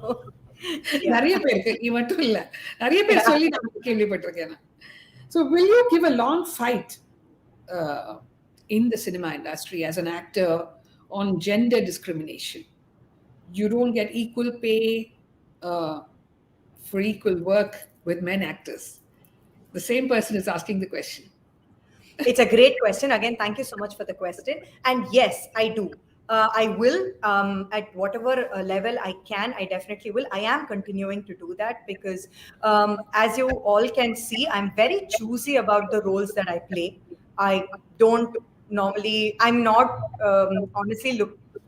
yeah. நிறைய பேருக்கு நீ மட்டும் இல்ல நிறைய பேர் Yeah. சொல்லி நான் கேள்விப்பட்டிருக்கேன். So will you give a long fight uh, in the cinema industry as an actor on gender discrimination? You don't get equal pay uh, for equal work with men actors. The same person is asking the question. It's a great question. Again, thank you so much for the question. And yes, I do. I will, at whatever level I can, I definitely will. I am continuing to do that because, as you all can see, I'm very choosy about the roles that I play. I don't normally, I'm not honestly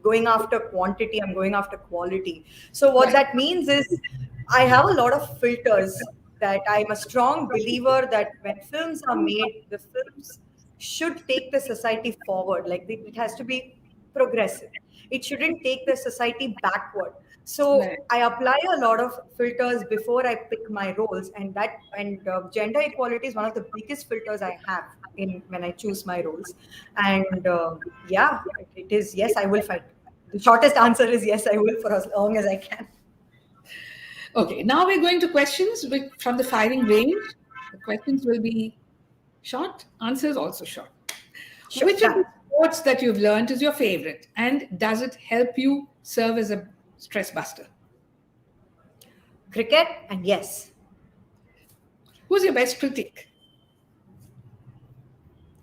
going after quantity, I'm going after quality. So, what Right. that means is I have a lot of filters that I'm a strong believer that when films are made, the films should take the society forward. Like it has to be progressive. It shouldn't take the society backward. Right. So I apply a lot of filters before I pick my roles, and gender equality is one of the biggest filters I have in when I choose my roles. And yeah, it is yes, I will fight. The shortest answer is yes, I will for as long as I can. Okay, now we're going to questions from the firing range. The questions will be short, answers also short. Sure, Which of done. the sports that you've learned is your favorite, and does it help you serve as a stress buster? Cricket and yes, Who's your best critic?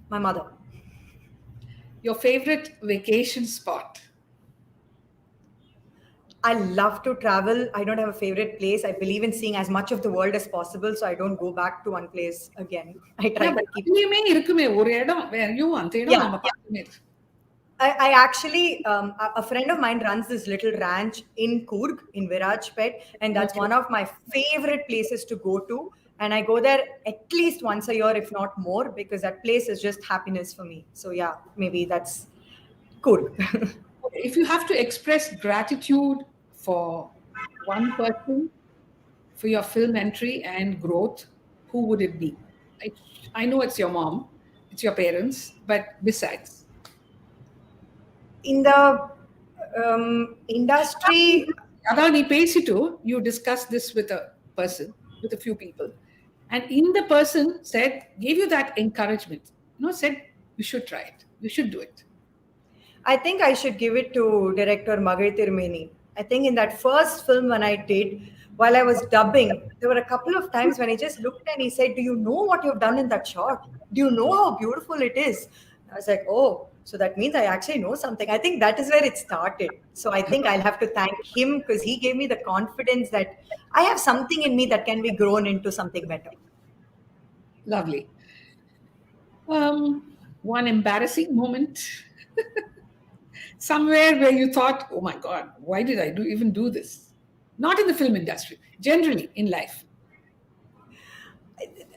my mother. Your favorite vacation spot? I love to travel. I don't have a favorite place. I believe in seeing as much of the world as possible, so I don't go back to one place again. I try Yeah, but to keep. அதுலயுமே இருக்குமே ஒரு இடம் வேறையும் அந்த இடம் Yeah, நம்ம பார்த்துமே இருக்கு. I actually, a friend of mine runs this little ranch in Coorg, in Virajpet, and that's Okay. one of my favorite places to go to. And I go there at least once a year, if not more, because that place is just happiness for me. So yeah, maybe that's Coorg. If you have to express gratitude for one person for your film entry and growth, who would it be? I, I know it's your mom, it's your parents, but besides. In the industry, அதான் நீ பேசிட்டு you discuss this with a person, with a few people, and in the person said, gave you that encouragement, said you should try it, you should do it. I think I should give it to director Magai. I think in that first film when I did, while I was dubbing, there were a couple of times when he just looked and he said, "Do you know what you've done in that shot? Do you know how beautiful it is?" I was like, "Oh, so that means I actually know something." I think that is where it started. So I think I'll have to thank him because he gave me the confidence that I have something in me that can be grown into something better. Lovely. One embarrassing moment somewhere where you thought, oh my god, why did I even do this? Not in the film industry, generally in life.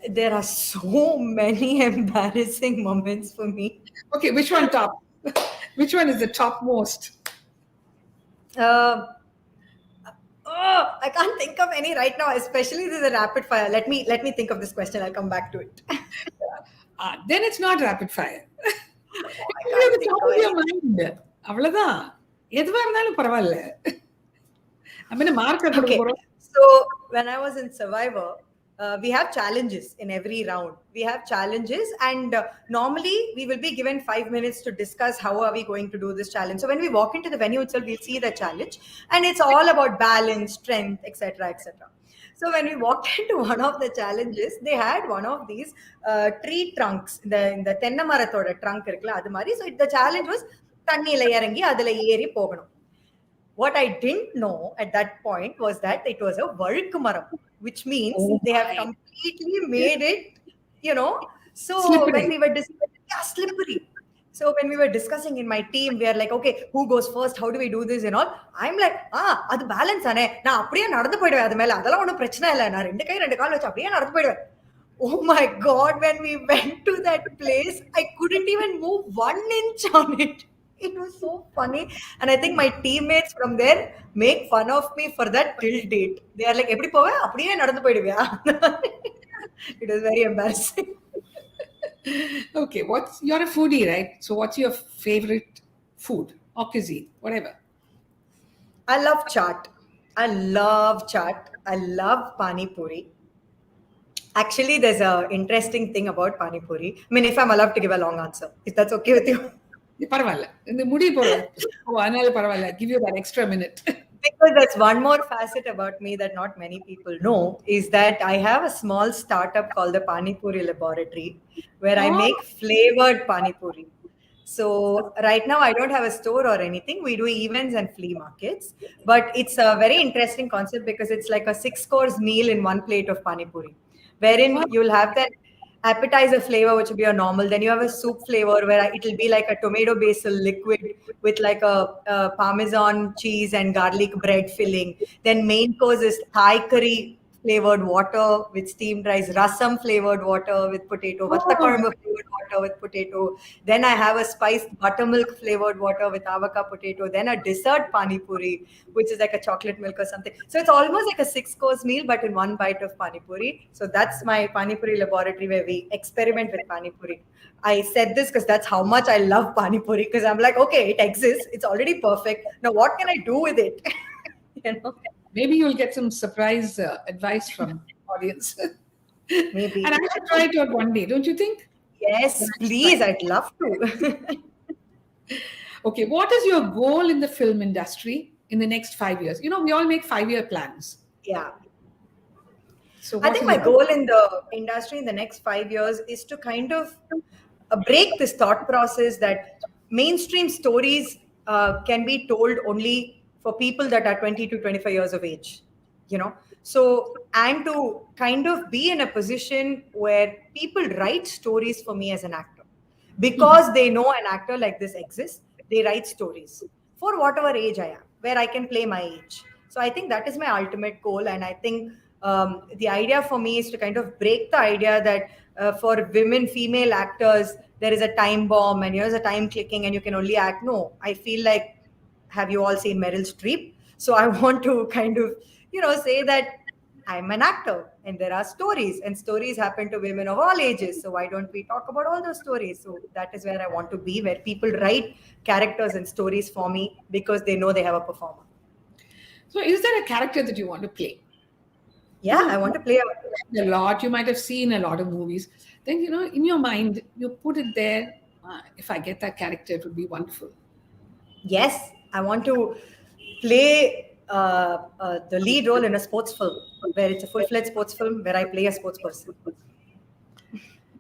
There are so many embarrassing moments for me. Okay, which one top? Which one is the topmost? Uh, Oh, I can't think of any right now, especially this is a rapid fire. Let me think of this question. I'll come back to it. Then it's not rapid fire. Oh, I You're can't the think top of of it. your mind. அவ்வளவுதான். எதுவா இருந்தாலும் பரவாயில்ல. நம்ம என்ன மார்க்கா கொடுக்க Okay. போறோம்? So when I was in Survivor, we have challenges in every round. We have challenges, and normally we will be given 5 minutes to discuss how are we going to do this challenge. So when we walk into the venue itself, we'll see the challenge, and it's all about balance, strength, etc., etc. So when we walked into one of the challenges, they had one of these tree trunks. இந்த தென்னை மரத்தோட trunk இருக்குல்ல அது மாதிரி. So the challenge was தண்ணியில இறங்கி அதுல ஏறி போகணும். What I didn't know at that point was that it was a Varukkumaram, which means Oh they have my. completely made it, you know. So when Slippery. we were discussing, yeah, slippery. So when we were discussing in my team, we are like, okay, who goes first? How do we do this and all? I'm like, அது balance தானே, நான் அப்படியே நடந்து போயிடுவேன் அது மேல, அதெல்லாம் ஒன்றும் பிரச்சனை இல்லை, நான் 2 கை 2 கால் வச்சு அப்படியே நடந்து போயிடுவேன். Oh my God, when we went to that place, I couldn't even move 1 inch on it. It was so funny. And I think my teammates from there make fun of me for that till date. They are like, எப்படி போவே அப்படியே நடந்து போயிடுவியா? It was very embarrassing. Okay, you're a foodie, right? So what's your favorite food or cuisine, whatever? I love chaat. I love chaat. I love pani puri. Actually, there's an interesting thing about pani puri. I mean, if I'm allowed to give a long answer, if that's okay with you. பரவாயில்ல. இந்த முடி போறோம். அதனால பரவாயில்ல. Give you that extra minute. Because that's one more facet about me that not many people know is that I have a small startup called the Pani Puri Laboratory where I make flavored Pani Puri. So right now I don't have a store or anything. We do events and flea markets, but it's a very interesting concept because it's like a 6-course meal in one plate of Pani Puri, wherein you'll have that appetizer flavor, which will be a normal. Then you have a soup flavor where it'll be like a tomato basil liquid with like a parmesan cheese and garlic bread filling. Then main course is Thai curry flavored water with steamed rice, rasam flavored water with potato, vattakuழம்பு flavored water with potato. Then I have a spiced buttermilk flavored water with avocado potato. Then a dessert pani puri, which is like a chocolate milk or something. So it's almost like a 6-course meal, but in one bite of pani puri. So that's my pani puri laboratory where we experiment with pani puri. I said this because that's how much I love pani puri, because I'm like, okay, it exists. It's already perfect. Now what can I do with it? You know? Maybe you'll get some surprise advice from audience. Maybe. And I should try it out one day, don't you think? Yes, please. I'd love to. Okay, what is your goal in the film industry in the next 5 years? You know, we all make 5-year plans. Yeah. So I think my goal in the industry in the next 5 years is to kind of break this thought process that mainstream stories can be told only for people that are 20 to 25 years of age, you know. So, and to kind of be in a position where people write stories for me as an actor because they know an actor like this exists. They write stories for whatever age I am, where I can play my age. So I think that is my ultimate goal. And I think the idea for me is to kind of break the idea that for women, female actors, there is a time bomb and here's a time clicking and you can only act. No, I feel like, have you all seen Meryl Streep? So I want to kind of, you know, say that I'm an actor and there are stories and stories happen to women of all ages. So why don't we talk about all those stories? So that is where I want to be, where people write characters and stories for me because they know they have a performer. So is there a character that you want to play? Yeah, I want to play a lot. You might have seen a lot of movies. Then, you know, in your mind, you put it there. If I get that character, it would be wonderful. Yes, I want to play the lead role in a sports film, where it's a full-fledged sports film where I play a sports person.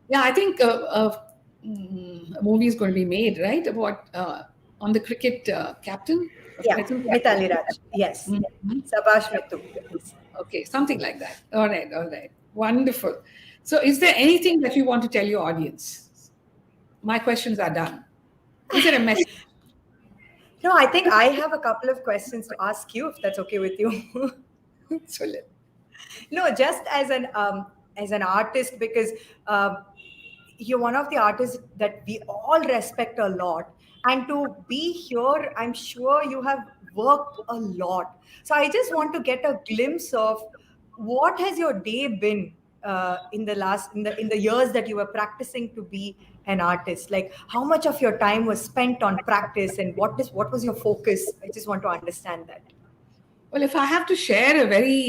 Yeah, I think a movie is going to be made, right? About on the cricket captain. Yeah, Mithali Raj. Yes. Mm-hmm. Sabash Mittu. Okay, something like that. All right. Wonderful. So is there anything that you want to tell your audience? My questions are done. Is there a message? No, I think I have a couple of questions to ask you, if that's okay with you. No, just as an artist, because you're one of the artists that we all respect a lot. And to be here, I'm sure you have worked a lot. So I just want to get a glimpse of what has your day been in the years that you were practicing to be an artist? Like, how much of your time was spent on practice, and what was your focus? I just want to understand that. Well, if I have to share a very,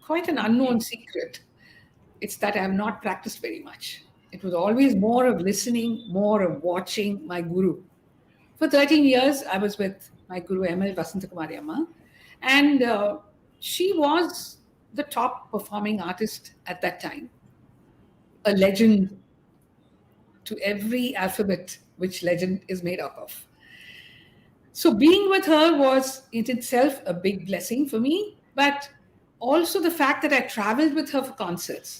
quite an unknown secret, it's that I have not practiced very much. It was always more of listening, more of watching my guru. For 13 years, I was with my guru, ML Vasanth Amma, and she was the top performing artist at that time, a legend to every alphabet which legend is made up of. So being with her was in itself a big blessing for me, but also the fact that I traveled with her for concerts.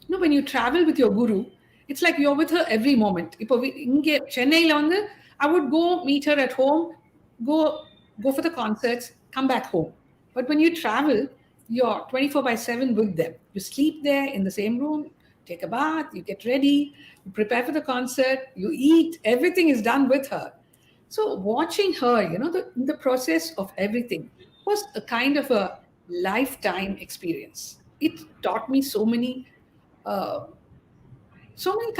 You know, when you travel with your guru, it's like you're with her every moment. இப்போ இங்கே சென்னையில் வந்து I would go meet her at home, go for the concerts, come back home. But when you travel, you're 24/7 with them. You sleep there in the same room, take a bath, you get ready, you prepare for the concert, you eat, everything is done with her. So watching her, in the process of everything was a kind of a lifetime experience. It taught me so many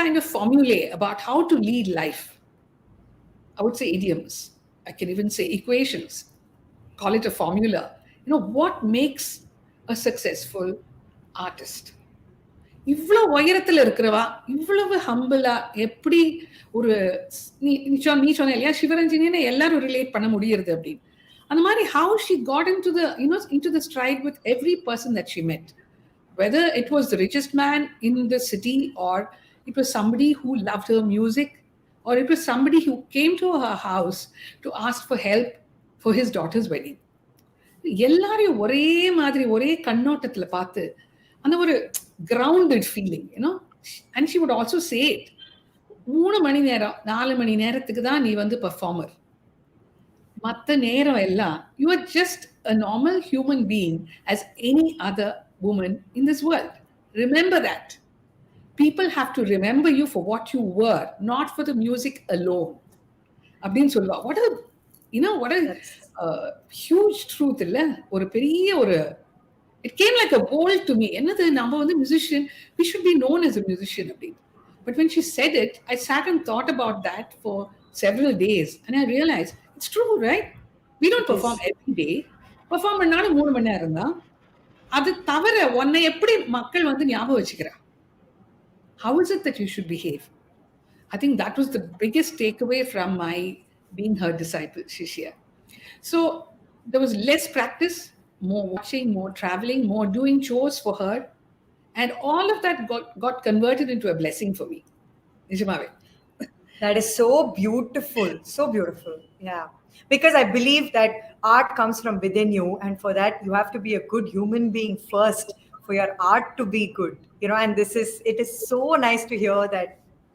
kind of formulae about how to lead life. I would say idioms. I can even say equations. Call it a formula. What makes a successful artist? இவ்வளோ உயரத்தில் இருக்கிறவா இவ்வளவு ஹம்பிளா எப்படி ஒரு நீ சொன்ன இல்லையா சிவரஞ்சனியை எல்லாரும் ரிலேட் பண்ண முடியறது அப்படின்னு அந்த மாதிரி how she got into the stride with every person that she met, whether it was the richest man in the city, or it was somebody who loved her music, or it was somebody who came to her house to ask for help for his daughter's wedding. எல்லாரையும் ஒரே மாதிரி ஒரே கண்ணோட்டத்துல பார்த்து அந்த ஒரு grounded feeling, and she would also say it, 3 மணி நேரம் 4 மணி நேரத்துக்கு தான் நீ வந்து பெர்ஃபார்மர், மற்ற நேரம் எல்லாம் you are just a normal human being as any other woman in this world. Remember that. People have to remember you for what you were, not for the music alone. அப்படின்னு சொல்லுவா. What a huge truth இல்ல, ஒரு பெரிய ஒரு it came like a bolt to me. என்னது நம்ம வந்து musician, we should be known as a musician அப்படின்னு. But when she said it, I sat and thought about that for several days, and I realized it's true, right? We don't perform every day. Perform பண்ணாலும் 3 மணி நேரம் தான். அது தவிர உன்னை எப்படி மக்கள் வந்து ஞாபகம் வச்சுக்கிறா? How is it that you should behave? I think that was the biggest takeaway from my being her disciple, Shishya. So there was less practice, more watching, more traveling, more doing chores for her. And all of that got converted into a blessing for me. Nijamave. That is so beautiful. So beautiful. Yeah. Because I believe that art comes from within you. And for that, you have to be a good human being first for your art to be good. And it is so nice to hear that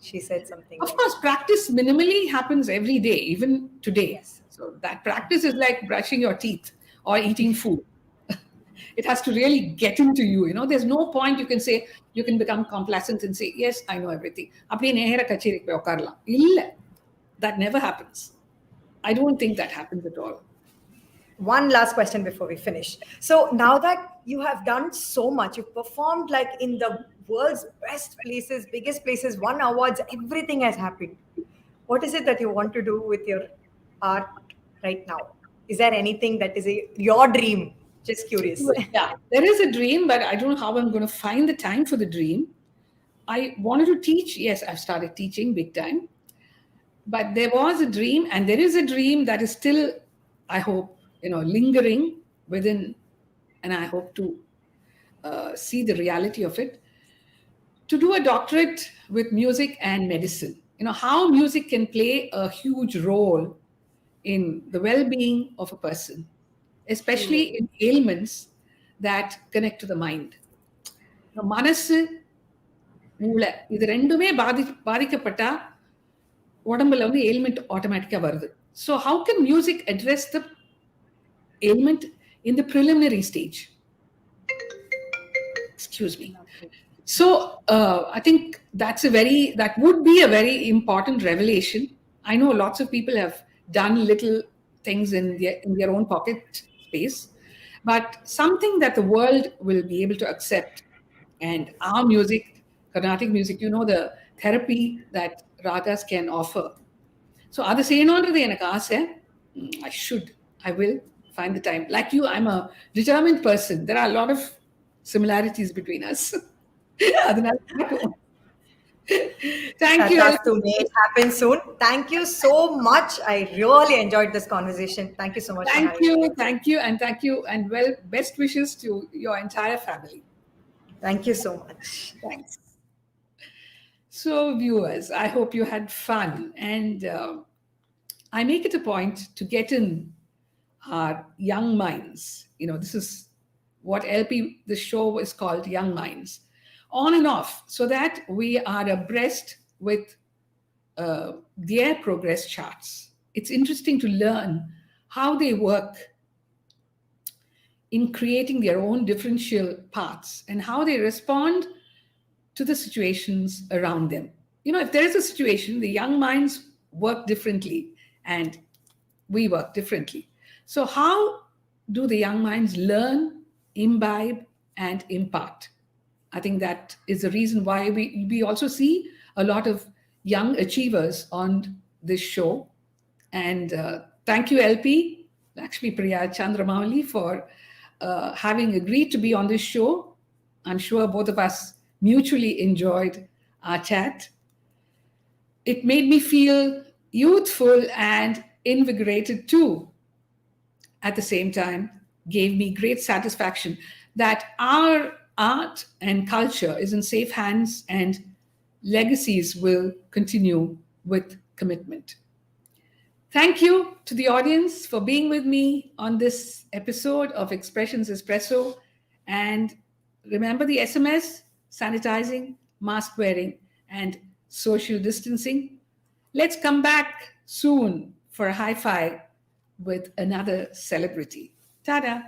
she said something. Of course, practice minimally happens every day, even today. Yes. So that practice is like brushing your teeth or eating food. It has to really get into you. There's no point you can say, you can become complacent and say, yes, I know everything. That never happens. I don't think that happens at all. One last question before we finish. So now that you have done so much, you've performed like in the world's best places, biggest places, won awards, everything has happened. What is it that you want to do with your art right now? Is there anything that is your dream? Just curious. Yeah, there is a dream, but I don't know how I'm going to find the time for the dream. I wanted to teach. Yes, I've started teaching big time. But there was a dream, and there is a dream that is still, I hope, lingering within, and I hope to see the reality of it, to do a doctorate with music and medicine. How music can play a huge role in the well-being of a person, especially in ailments that connect to the mind. மனசு மூளை இது ரெண்டுமே பாதிக்கப்பட்டா உடம்புல வந்து ailment ஆட்டோமேட்டிக்கா வருது. So how can music address the ailment in the preliminary stage? Excuse me. So I think that would be a very important revelation. I know lots of people have done little things in their own pocket space, but something that the world will be able to accept. And our music, Carnatic music, the therapy that ragas can offer. So அது செய்யணும்ன்றது எனக்கு ஆசை. I will find the time. Like you, I'm a determined person. There are a lot of similarities between us. அதனால Thank you. That's to make it happen soon. Thank you so much. I really enjoyed this conversation. Thank you so much for having me. Thank you, and well, best wishes to your entire family. Thank you so much. Thanks. So, viewers, I hope you had fun, and I make it a point to get in our young minds. This is what the show is called, Young Minds, on and off, so that we are abreast with their progress charts. It's interesting to learn how they work in creating their own differential paths and how they respond to the situations around them. If there is a situation, the young minds work differently and we work differently. So how do the young minds learn, imbibe, and impart? I think that is the reason why we also see a lot of young achievers on this show. And thank you, LP, Lakshmipriyaa Chandramouli, for having agreed to be on this show. I'm sure both of us mutually enjoyed our chat. It made me feel youthful and invigorated too. At the same time, gave me great satisfaction that our art and culture is in safe hands and legacies will continue with commitment. Thank you to the audience for being with me on this episode of Expressions Espresso. And remember the SMS, sanitizing, mask wearing, and social distancing. Let's come back soon for a hi-fi with another celebrity. Ta-da!